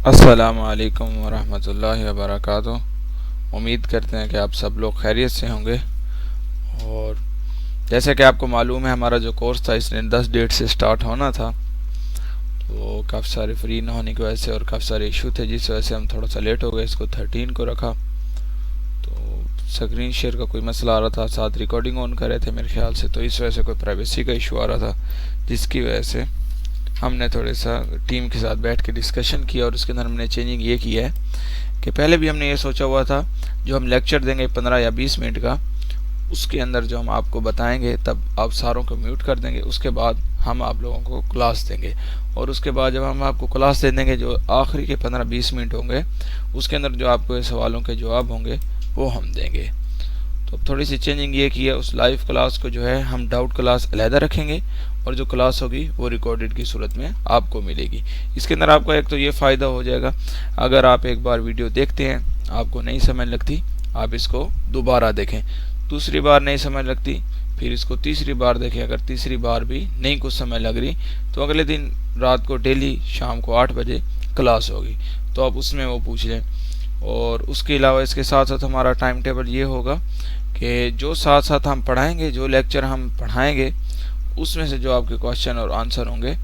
अस्सलामु अलैकुम वरहमतुल्लाहि वबरकातुहू। उम्मीद करते हैं कि आप सब लोग खैरियत से होंगे। और जैसे कि आपको मालूम है, हमारा जो कोर्स था इसने 10 डेट से स्टार्ट होना था, तो काफ़ी सारे फ्री ना होने की वजह से और काफ़ी सारे इशू थे, जिस वजह से हम थोड़ा सा लेट हो गए। इसको 13 को रखा, तो स्क्रीन शेयर का कोई मसला आ रहा था, साथ रिकॉर्डिंग ऑन कर रहे थे मेरे ख्याल से, तो इस वजह से कोई प्राइवेसी का इशू आ रहा था, जिसकी वजह से हमने थोड़े सा टीम के साथ बैठ के डिस्कशन किया और उसके अंदर हमने चेंजिंग ये की है कि पहले भी हमने ये सोचा हुआ था जो हम लेक्चर देंगे 15 या 20 मिनट का, उसके अंदर जो हम आपको बताएंगे तब आप सारों को म्यूट कर देंगे, उसके बाद हम आप लोगों को क्लास देंगे। और उसके बाद जब हम आपको क्लास दे देंगे, जो आखिरी के 15-20 मिनट होंगे उसके अंदर जो आपको सवालों के जवाब होंगे वो हम देंगे। तो थोड़ी सी चेंजिंग ये की है, उस लाइव क्लास को जो है हम डाउट क्लास अलहदा रखेंगे और जो क्लास होगी वो रिकॉर्डेड की सूरत में आपको मिलेगी। इसके अंदर आपको एक तो ये फ़ायदा हो जाएगा, अगर आप एक बार वीडियो देखते हैं आपको नहीं समझ लगती, आप इसको दोबारा देखें, दूसरी बार नहीं समझ लगती फिर इसको तीसरी बार देखें, अगर तीसरी बार भी नहीं कुछ समझ लग रही तो अगले दिन रात को डेली शाम को 8 बजे क्लास होगी, तो आप उसमें वो पूछ लें। और उसके अलावा इसके साथ साथ हमारा टाइम टेबल ये होगा कि जो साथ साथ हम पढ़ाएंगे, जो लेक्चर हम पढ़ाएंगे उसमें से जो आपके क्वेश्चन और आंसर होंगे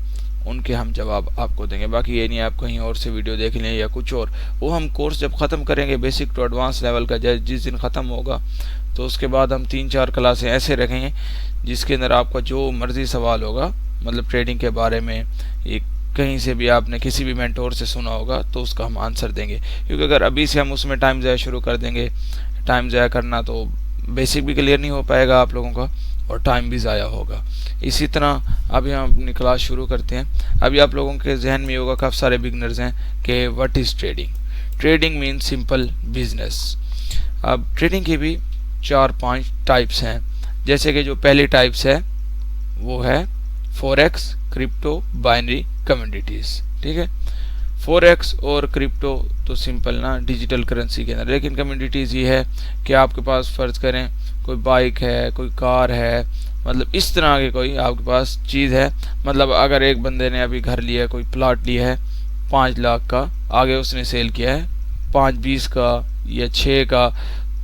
उनके हम जवाब आपको देंगे। बाकी ये नहीं आप कहीं और से वीडियो देख लें या कुछ और, वो हम कोर्स जब ख़त्म करेंगे बेसिक टू एडवांस लेवल का, जिस दिन ख़त्म होगा तो उसके बाद हम 3-4 क्लासें ऐसे रखेंगे जिसके अंदर आपका जो मर्ज़ी सवाल होगा, मतलब ट्रेडिंग के बारे में, एक कहीं से भी आपने किसी भी मेंटोर से सुना होगा तो उसका हम आंसर देंगे। क्योंकि अगर अभी से हम उसमें टाइम ज़ाया शुरू कर देंगे, टाइम ज़ाया करना तो बेसिक भी क्लियर नहीं हो पाएगा आप लोगों का और टाइम भी ज़ाया होगा। इसी तरह अभी हम अपनी क्लास शुरू करते हैं। अभी आप लोगों के जहन में होगा, काफ़ी सारे बिगनर्स हैं कि what is trading. Trading mean simple business. अब ट्रेडिंग की भी 4-5 टाइप्स हैं। जैसे कि जो पहली टाइप्स है वो है फॉरेक्स, क्रिप्टो, बाइनरी, कमोडिटीज़। ठीक है, फॉरेक्स और क्रिप्टो तो सिंपल ना डिजिटल करेंसी के अंदर, लेकिन कमोडिटीज़ ये है कि आपके पास फ़र्ज़ करें कोई बाइक है, कोई कार है, मतलब इस तरह की कोई आपके पास चीज़ है। मतलब अगर एक बंदे ने अभी घर लिया है, कोई प्लाट लिया है 5 लाख का, आगे उसने सेल किया है 5-20 का या 6 का,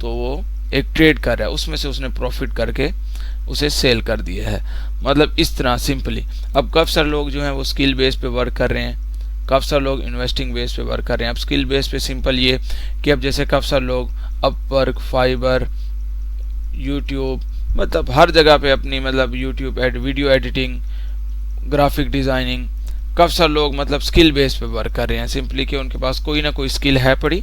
तो वो एक ट्रेड कर रहा है, उसमें से उसने प्रॉफिट करके उसे सेल कर दिया है। मतलब इस तरह सिंपली। अब काफ़ी सारे लोग जो हैं वो स्किल बेस पे वर्क कर रहे हैं, काफ़ी सारे लोग इन्वेस्टिंग बेस पे वर्क कर रहे हैं। अब स्किल बेस पे सिंपल ये कि अब जैसे काफ़ी सारे लोग अपवर्क, फाइबर, यूट्यूब, मतलब हर जगह पे अपनी, मतलब YouTube video editing, graphic designing, काफ़ी सारे लोग मतलब स्किल बेस पे वर्क कर रहे हैं। सिंपली कि उनके पास कोई ना कोई स्किल है पड़ी,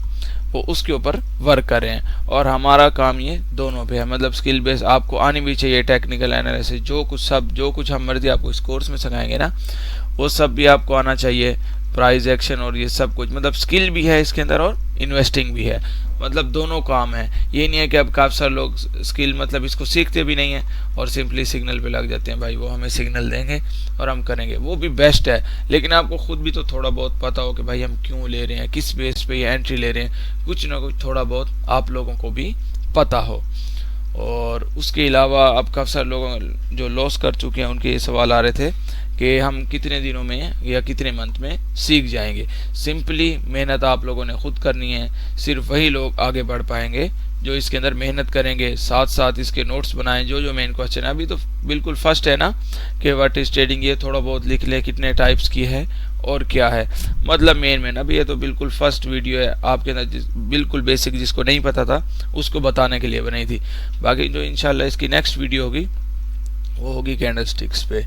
वो उसके ऊपर वर्क कर रहे हैं। और हमारा काम ये दोनों पे है, मतलब स्किल बेस आपको आनी भी चाहिए, टेक्निकल एनालिसिस, जो कुछ हम मर्जी आपको इस कोर्स में सिखाएंगे ना वो सब भी आपको आना चाहिए, प्राइस एक्शन और ये सब कुछ, मतलब स्किल भी है इसके अंदर और इन्वेस्टिंग भी है, मतलब दोनों काम है। ये नहीं है कि अब काफ़ी सारे लोग स्किल मतलब इसको सीखते भी नहीं हैं और सिंपली सिग्नल पे लग जाते हैं, भाई वो हमें सिग्नल देंगे और हम करेंगे, वो भी बेस्ट है। लेकिन आपको खुद भी तो थोड़ा बहुत पता हो कि भाई हम क्यों ले रहे हैं, किस बेस पे ये एंट्री ले रहे हैं, कुछ ना कुछ थोड़ा बहुत आप लोगों को भी पता हो। और उसके अलावा अब काफ़ी सारे लोग जो लॉस कर चुके हैं उनके ये सवाल आ रहे थे कि हम कितने दिनों में या कितने मंथ में सीख जाएंगे। सिंपली मेहनत आप लोगों ने खुद करनी है, सिर्फ वही लोग आगे बढ़ पाएंगे जो इसके अंदर मेहनत करेंगे, साथ साथ इसके नोट्स बनाएं। जो मेन क्वेश्चन है अभी तो बिल्कुल फर्स्ट है ना कि व्हाट इज ट्रेडिंग, ये थोड़ा बहुत लिख ले, कितने टाइप्स की है और क्या है, मतलब मेन अभी ये तो बिल्कुल फर्स्ट वीडियो है आपके अंदर, बिल्कुल बेसिक जिसको नहीं पता था उसको बताने के लिए बनाई थी। बाकी जो इंशाल्लाह इसकी नेक्स्ट वीडियो होगी वो होगी कैंडल स्टिक्स पे।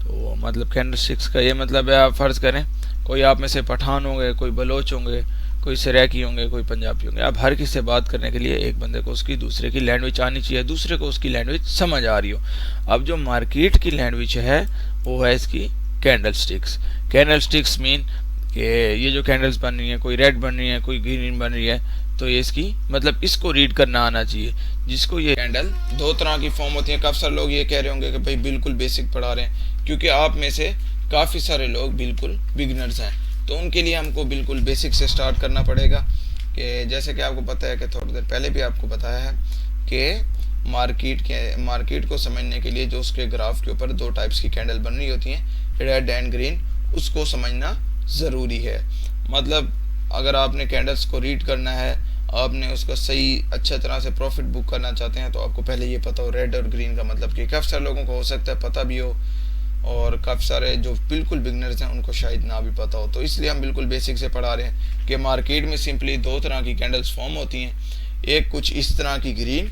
तो मतलब कैंडल स्टिक्स का ये मतलब है, आप फ़र्ज़ करें कोई आप में से पठान होंगे, कोई बलोच होंगे, कोई सराकी होंगे, कोई पंजाबी होंगे। अब हर किसी से बात करने के लिए एक बंदे को उसकी दूसरे की लैंग्वेज आनी चाहिए, दूसरे को उसकी लैंग्वेज समझ आ रही हो। अब जो मार्केट की लैंग्वेज है वो है इसकी candle sticks. Candle sticks mean कि ये जो कैंडल्स बन रही हैं, कोई रेड बन रही है, कोई ग्रीन बन रही है, तो ये इसकी मतलब इसको रीड करना आना चाहिए। जिसको ये कैंडल 2 तरह की फॉर्म होती है। काफ़ी सारे लोग ये कह रहे होंगे कि भाई बिल्कुल बेसिक पढ़ा रहे हैं, क्योंकि आप में से काफ़ी सारे लोग बिल्कुल बिगनर्स हैं, तो उनके लिए हमको बिल्कुल बेसिक से स्टार्ट करना पड़ेगा। कि जैसे कि आपको पता है कि थोड़ी देर पहले भी आपको बताया है कि मार्केट को समझने के लिए जो उसके ग्राफ के ऊपर 2 टाइप्स की कैंडल बन रही होती हैं, रेड एंड ग्रीन, उसको समझना ज़रूरी है। मतलब अगर आपने कैंडल्स को रीड करना है, आपने उसका सही अच्छा तरह से प्रॉफिट बुक करना चाहते हैं, तो आपको पहले ये पता हो रेड और ग्रीन का मतलब कि काफ़ी सारे लोगों को हो सकता है पता भी हो, और काफ़ी सारे जो बिल्कुल बिगनर्स हैं उनको शायद ना भी पता हो। तो इसलिए हम बिल्कुल बेसिक से पढ़ा रहे हैं कि मार्केट में सिंपली दो तरह की कैंडल्स फॉर्म होती हैं, एक कुछ इस तरह की ग्रीन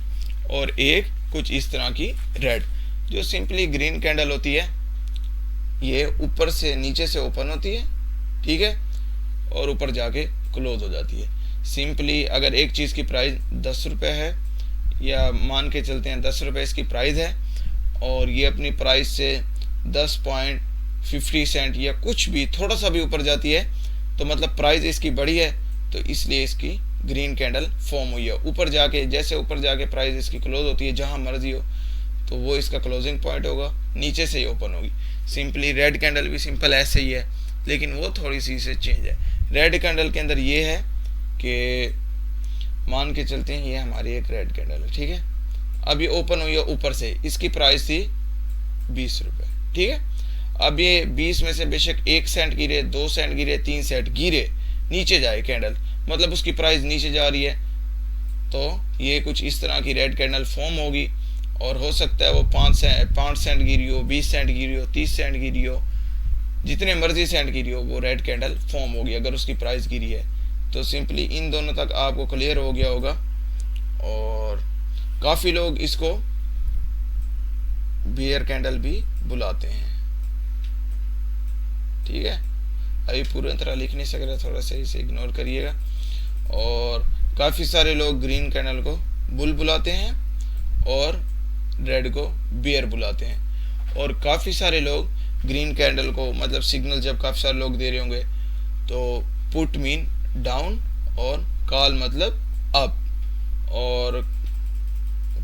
और एक कुछ इस तरह की रेड। जो सिंपली ग्रीन कैंडल होती है ये ऊपर से नीचे से ओपन होती है, ठीक है, और ऊपर जाके क्लोज हो जाती है। सिंपली अगर एक चीज़ की प्राइस 10 रुपये है, या मान के चलते हैं 10 रुपये इसकी प्राइस है, और ये अपनी प्राइस से 10.50 सेंट या कुछ भी थोड़ा सा भी ऊपर जाती है, तो मतलब प्राइस इसकी बड़ी है, तो इसलिए इसकी ग्रीन कैंडल फॉर्म हुई है। ऊपर जाके जैसे ऊपर जाके प्राइस इसकी क्लोज होती है जहां मर्जी हो, तो वो इसका क्लोजिंग पॉइंट होगा, नीचे से ही ओपन होगी। सिंपली रेड कैंडल भी सिंपल ऐसे ही है, लेकिन वो थोड़ी सी से चेंज है। रेड कैंडल के अंदर ये है कि मान के चलते हैं ये हमारी एक रेड कैंडल है, ठीक है, अब ये ओपन हुई है ऊपर से, इसकी प्राइस थी 20 रुपये, ठीक है। अब ये 20 में से बेशक 1 सेंट गिरे, 2 सेंट गिरे, 3 सेंट गिरे, नीचे जाए कैंडल, मतलब उसकी प्राइस नीचे जा रही है, तो ये कुछ इस तरह की रेड कैंडल फॉर्म होगी। और हो सकता है वो 5 सेंट गिरी हो, 20 सेंट गिरी हो, 30 सेंट गिरी हो, जितने मर्जी सेंट गिरी हो, वो रेड कैंडल फॉर्म होगी अगर उसकी प्राइस गिरी है। तो सिंपली इन दोनों तक आपको क्लियर हो गया होगा। और काफ़ी लोग इसको बियर कैंडल भी बुलाते हैं, ठीक है। अभी पूरी तरह लिख नहीं सक रहा, थोड़ा सा इसे इग्नोर करिएगा। और काफ़ी सारे लोग ग्रीन कैंडल को बुल बुलाते हैं और रेड को बियर बुलाते हैं। और काफ़ी सारे लोग ग्रीन कैंडल को मतलब सिग्नल जब काफ़ी सारे लोग दे रहे होंगे तो पुट मीन डाउन और कॉल मतलब अप। और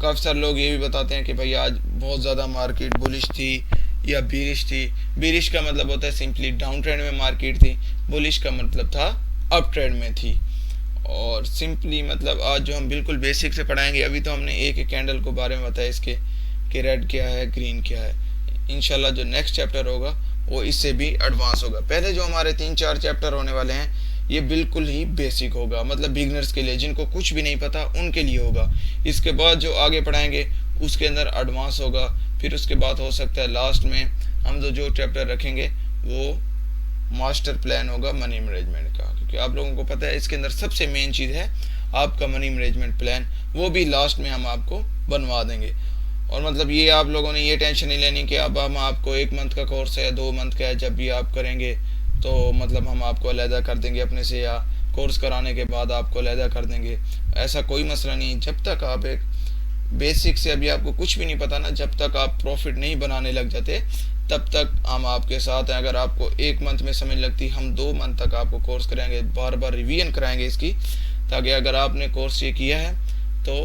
काफ़ी सारे लोग ये भी बताते हैं कि भाई आज बहुत ज़्यादा मार्केट बुलिश थी या बीरिश थी। बीरिश का मतलब होता है सिंपली डाउन ट्रेंड में मार्केट थी, बुलिश का मतलब था अप ट्रेंड में थी। और सिंपली मतलब आज जो हम बिल्कुल बेसिक से पढ़ाएंगे, अभी तो हमने एक एक कैंडल को बारे में बताया इसके कि रेड क्या है ग्रीन क्या है। इंशाल्लाह जो नेक्स्ट चैप्टर होगा वो इससे भी एडवांस होगा। पहले जो हमारे 3-4 चैप्टर होने वाले हैं ये बिल्कुल ही बेसिक होगा, मतलब बिगनर्स के लिए, जिनको कुछ भी नहीं पता उनके लिए होगा। इसके बाद जो आगे पढ़ाएंगे उसके अंदर एडवांस होगा। फिर उसके बाद हो सकता है लास्ट में हम जो चैप्टर रखेंगे वो मास्टर प्लान होगा मनी मैनेजमेंट का, क्योंकि आप लोगों को पता है इसके अंदर सबसे मेन चीज़ है आपका मनी मैनेजमेंट प्लान, वो भी लास्ट में हम आपको बनवा देंगे। और मतलब ये आप लोगों ने ये टेंशन नहीं लेनी कि अब हम आपको 1 मंथ का कोर्स है 2 मंथ का है, जब भी आप करेंगे तो मतलब हम आपको अलहदा कर देंगे अपने से, या कोर्स कराने के बाद आपको अलहदा कर देंगे, ऐसा कोई मसला नहीं। जब तक आप एक बेसिक से, अभी आपको कुछ भी नहीं पता ना, जब तक आप प्रॉफिट नहीं बनाने लग जाते तब तक हम आपके साथ हैं। अगर आपको 1 मंथ में समझ लगती, हम 2 मंथ तक आपको कोर्स कराएंगे, बार बार रिवीजन कराएंगे इसकी, ताकि अगर आपने कोर्स ये किया है तो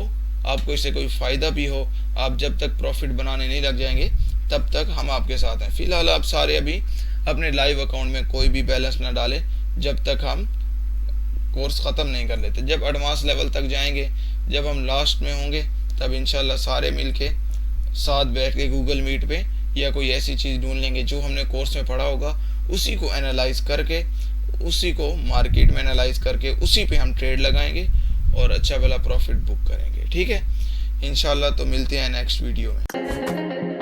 आपको इससे कोई फ़ायदा भी हो। आप जब तक प्रॉफिट बनाने नहीं लग जाएंगे तब तक हम आपके साथ हैं। फ़िलहाल आप सारे अभी अपने लाइव अकाउंट में कोई भी बैलेंस ना डालें जब तक हम कोर्स ख़त्म नहीं कर लेते। जब एडवांस लेवल तक जाएंगे, जब हम लास्ट में होंगे, तब इंशाल्लाह सारे मिलके साथ बैठ के गूगल मीट पे या कोई ऐसी चीज़ ढूंढ लेंगे जो हमने कोर्स में पढ़ा होगा, उसी को एनालाइज करके, उसी को मार्केट में एनालाइज करके उसी पे हम ट्रेड लगाएंगे और अच्छा वाला प्रॉफिट बुक करेंगे, ठीक है। इंशाल्लाह तो मिलते हैं नेक्स्ट वीडियो में।